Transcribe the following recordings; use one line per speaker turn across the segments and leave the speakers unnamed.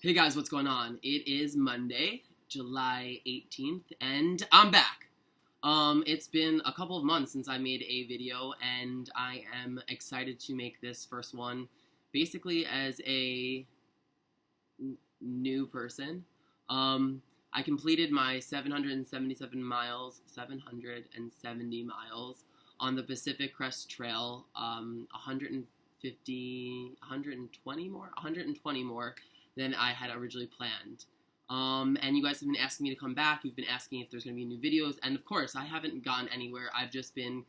Hey guys, what's going on? It is Monday, July 18th, and I'm back. It's been a couple of months since I made a video, and I am excited to make this first one basically as a new person. I completed my 770 miles on the Pacific Crest Trail, 120 more than I had originally planned. And you guys have been asking me to come back. You've been asking if there's going to be new videos. And of course, I haven't gone anywhere. I've just been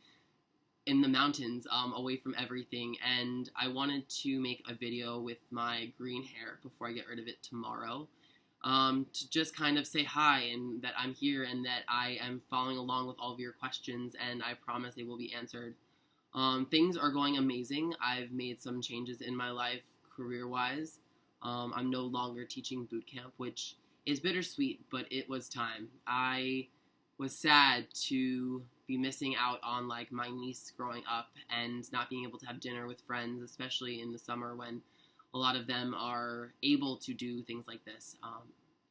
in the mountains, away from everything. And I wanted to make a video with my green hair before I get rid of it tomorrow. To just kind of say hi and that I'm here and that I am following along with all of your questions, and I promise they will be answered. Things are going amazing. I've made some changes in my life career-wise. I'm no longer teaching boot camp, which is bittersweet, but it was time. I was sad to be missing out on like my niece growing up and not being able to have dinner with friends, especially in the summer when a lot of them are able to do things like this.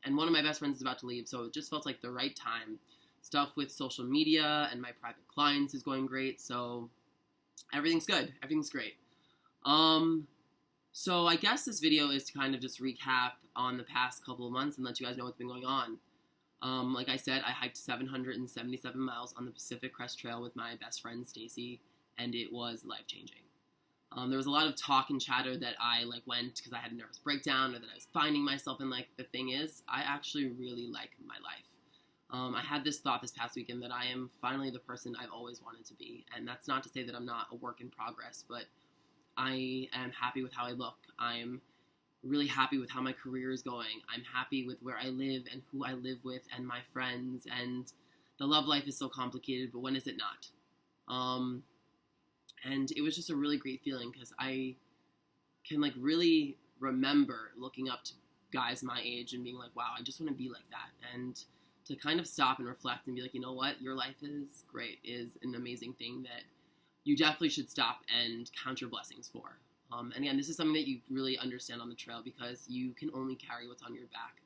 And one of my best friends is about to leave, so it just felt like the right time. Stuff with social media and my private clients is going great, so everything's good. Everything's great. So I guess this video is to kind of just recap on the past couple of months and let you guys know what's been going on. Like I said, I hiked 777 miles on the Pacific Crest Trail with my best friend Stacy, and it was life-changing. There was a lot of talk and chatter that I went because I had a nervous breakdown or that I was finding myself, and the thing is, I actually really like my life. I had this thought this past weekend that I am finally the person I've always wanted to be, and that's not to say that I'm not a work in progress, but I am happy with how I look. I'm really happy with how my career is going. I'm happy with where I live and who I live with and my friends, and the love life is so complicated, but when is it not? And it was just a really great feeling because I can really remember looking up to guys my age and being like, wow, I just want to be like that. And to kind of stop and reflect and be like, you know what, your life is great, is an amazing thing that you definitely should stop and count your blessings for. And again, this is something that you really understand on the trail because you can only carry what's on your back.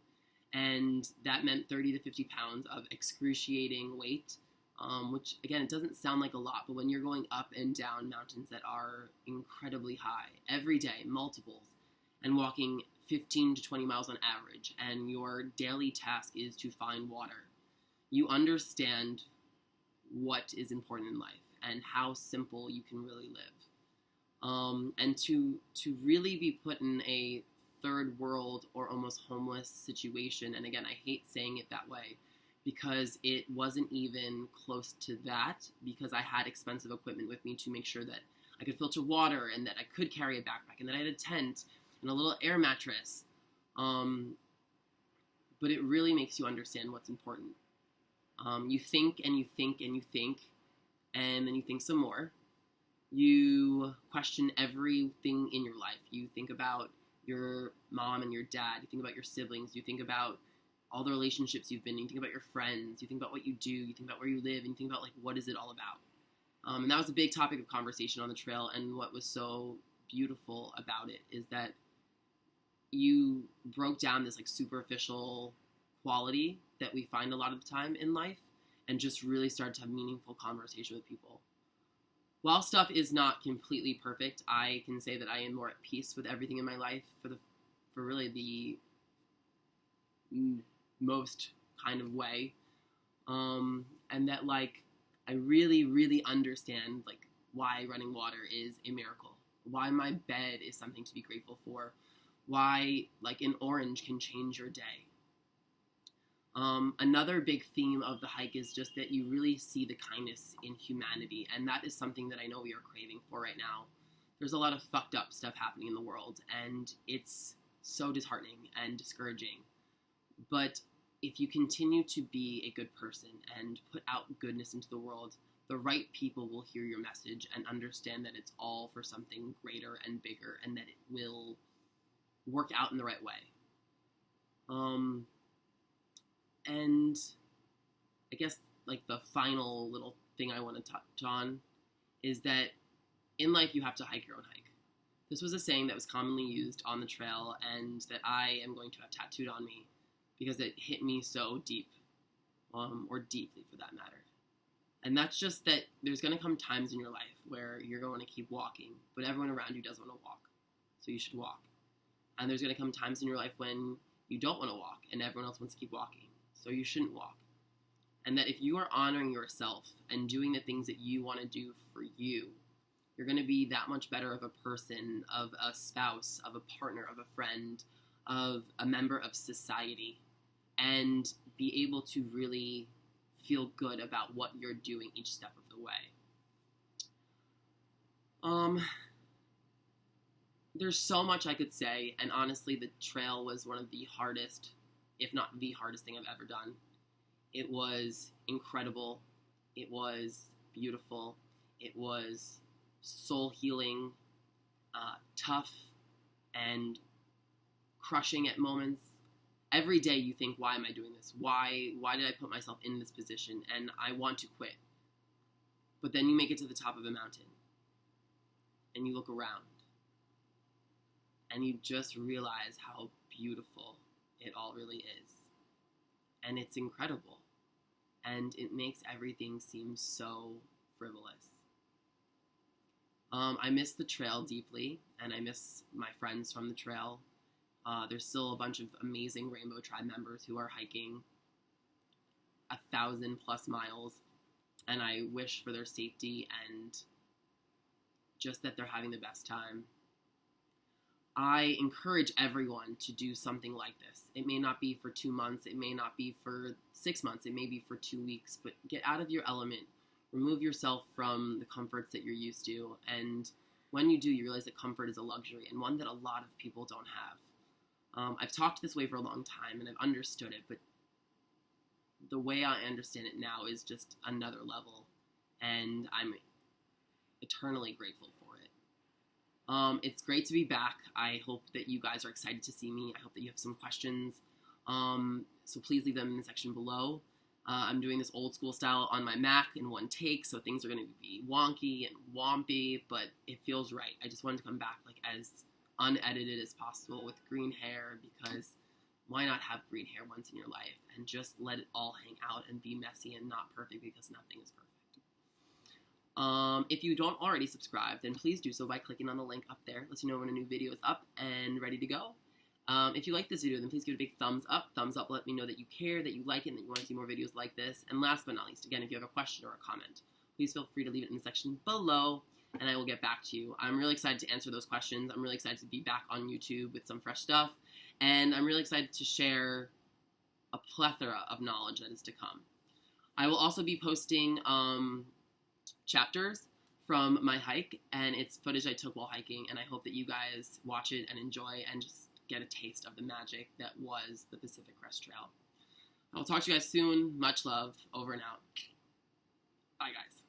And that meant 30 to 50 pounds of excruciating weight, which, again, it doesn't sound like a lot, but when you're going up and down mountains that are incredibly high every day, multiples, and walking 15 to 20 miles on average, and your daily task is to find water, you understand what is important in life and how simple you can really live. And to really be put in a third world or almost homeless situation, and again, I hate saying it that way because it wasn't even close to that because I had expensive equipment with me to make sure that I could filter water and that I could carry a backpack and that I had a tent and a little air mattress. But it really makes you understand what's important. You think and you think and you think, and then you think some more. You question everything in your life. You think about your mom and your dad. You think about your siblings. You think about all the relationships you've been in. You think about your friends. You think about what you do. You think about where you live. And you think about, what is it all about? And that was a big topic of conversation on the trail. And what was so beautiful about it is that you broke down this, superficial quality that we find a lot of the time in life and just really started to have meaningful conversation with people. While stuff is not completely perfect, I can say that I am more at peace with everything in my life for really the most kind of way. And that, I really, really understand, why running water is a miracle. Why my bed is something to be grateful for. Why, an orange can change your day. Another big theme of the hike is just that you really see the kindness in humanity, and that is something that I know we are craving for right now. There's a lot of fucked up stuff happening in the world, and it's so disheartening and discouraging. But if you continue to be a good person and put out goodness into the world, the right people will hear your message and understand that it's all for something greater and bigger, and that it will work out in the right way. And I guess, the final little thing I want to touch on is that in life you have to hike your own hike. This was a saying that was commonly used on the trail and that I am going to have tattooed on me because it hit me so deep, or deeply for that matter. And that's just that there's going to come times in your life where you're going to keep walking, but everyone around you doesn't want to walk, so you should walk. And there's going to come times in your life when you don't want to walk and everyone else wants to keep walking, so you shouldn't walk. And that if you are honoring yourself and doing the things that you want to do for you, you're going to be that much better of a person, of a spouse, of a partner, of a friend, of a member of society, and be able to really feel good about what you're doing each step of the way. There's so much I could say, and honestly, the trail was one of the hardest, if not the hardest thing I've ever done. It was incredible. It was beautiful. It was soul healing, tough, and crushing at moments. Every day you think, why am I doing this? Why did I put myself in this position? And I want to quit. But then you make it to the top of a mountain, and you look around, and you just realize how beautiful it all really is. And it's incredible. And it makes everything seem so frivolous. I miss the trail deeply, and I miss my friends from the trail. There's still a bunch of amazing Rainbow Tribe members who are hiking 1,000+ miles, and I wish for their safety and just that they're having the best time. I encourage everyone to do something like this. It may not be for 2 months, it may not be for 6 months, it may be for 2 weeks, but get out of your element. Remove yourself from the comforts that you're used to, and when you do, you realize that comfort is a luxury, and one that a lot of people don't have. I've talked this way for a long time, and I've understood it, but the way I understand it now is just another level, and I'm eternally grateful for it. It's great to be back. I hope that you guys are excited to see me. I hope that you have some questions, so please leave them in the section below. I'm doing this old school style on my Mac in one take, so things are going to be wonky and wompy, but it feels right. I just wanted to come back like as unedited as possible with green hair, because why not have green hair once in your life and just let it all hang out and be messy and not perfect, because nothing is perfect. If you don't already subscribe, then please do so by clicking on the link up there. Let you know when a new video is up and ready to go. If you like this video, then please give it a big thumbs up. Thumbs up, let me know that you care, that you like it, and that you want to see more videos like this. And last but not least, again, if you have a question or a comment, please feel free to leave it in the section below, and I will get back to you. I'm really excited to answer those questions. I'm really excited to be back on YouTube with some fresh stuff, and I'm really excited to share a plethora of knowledge that is to come. I will also be posting chapters from my hike, and it's footage I took while hiking, and I hope that you guys watch it and enjoy and just get a taste of the magic that was the Pacific Crest Trail. I'll talk to you guys soon. Much love. Over and out. Bye, guys.